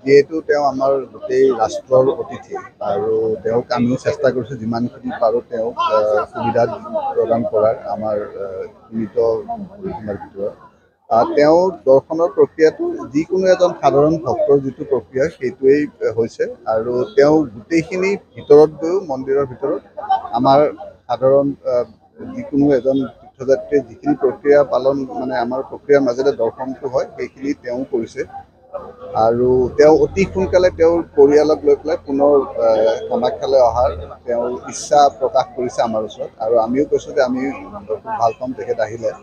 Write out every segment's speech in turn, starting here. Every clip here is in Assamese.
যেহেতু তেওঁ আমাৰ গোটেই ৰাষ্ট্ৰৰ অতিথি আৰু তেওঁক আমিও চেষ্টা কৰিছোঁ যিমানখিনি পাৰোঁ তেওঁক সুবিধা প্ৰদান কৰাৰ আমাৰ সীমিত পৰিসীমাৰ ভিতৰত। তেওঁ দৰ্শনৰ প্ৰক্ৰিয়াটো যিকোনো এজন সাধাৰণ ভক্তৰ যিটো প্ৰক্ৰিয়া সেইটোৱেই হৈছে আৰু তেওঁ গোটেইখিনি ভিতৰত গৈও মন্দিৰৰ ভিতৰত আমাৰ সাধাৰণ যিকোনো এজন তীৰ্থযাত্ৰীয়ে যিখিনি প্ৰক্ৰিয়া পালন মানে আমাৰ প্ৰক্ৰিয়াৰ মাজেৰে দৰ্শনটো হয় সেইখিনি তেওঁ কৰিছে আৰু তেওঁ অতি সোনকালে তেওঁৰ পৰিয়ালক লৈ পেলাই পুনৰ কামাখ্যালৈ অহাৰ তেওঁৰ ইচ্ছা প্ৰকাশ কৰিছে আমাৰ ওচৰত আৰু আমিও কৈছোঁ যে আমি খুব ভাল পাম তেখেত আহিলে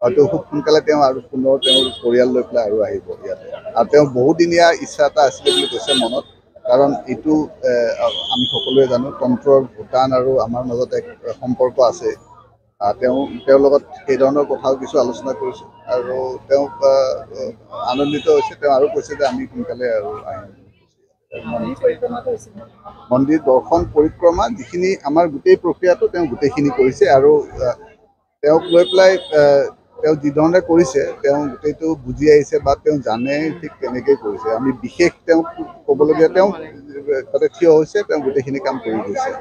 হয়তো খুব সোনকালে তেওঁ আৰু পুনৰ তেওঁৰ পৰিয়াল লৈ পেলাই আৰু আহিব ইয়াতে আৰু তেওঁ বহুদিনীয়া ইচ্ছা এটা আছিলে বুলি কৈছে মনত কাৰণ এইটো আমি সকলোৱে জানো তন্ত্ৰৰ ভূটান আৰু আমাৰ মাজত এক সম্পৰ্ক আছে তেওঁৰ লগত সেই ধৰণৰ কথাও কিছু আলোচনা কৰিছোঁ আৰু তেওঁ আনন্দিত হৈছে তেওঁ আৰু কৈছে যে আমি সোনকালে আৰু আহিম মন্দিৰ দৰ্শন পৰিক্ৰমা যিখিনি আমাৰ গোটেই প্ৰক্ৰিয়াটো তেওঁ গোটেইখিনি কৰিছে আৰু তেওঁক লৈ পেলাই তেওঁ যি ধৰণে কৰিছে তেওঁ গোটেইটো বুজি আহিছে বা তেওঁ জানে ঠিক তেনেকেই কৰিছে আমি বিশেষ তেওঁক ক'বলগীয়া তেওঁ তাতে থিয় হৈছে তেওঁ গোটেইখিনি কাম কৰি গৈছে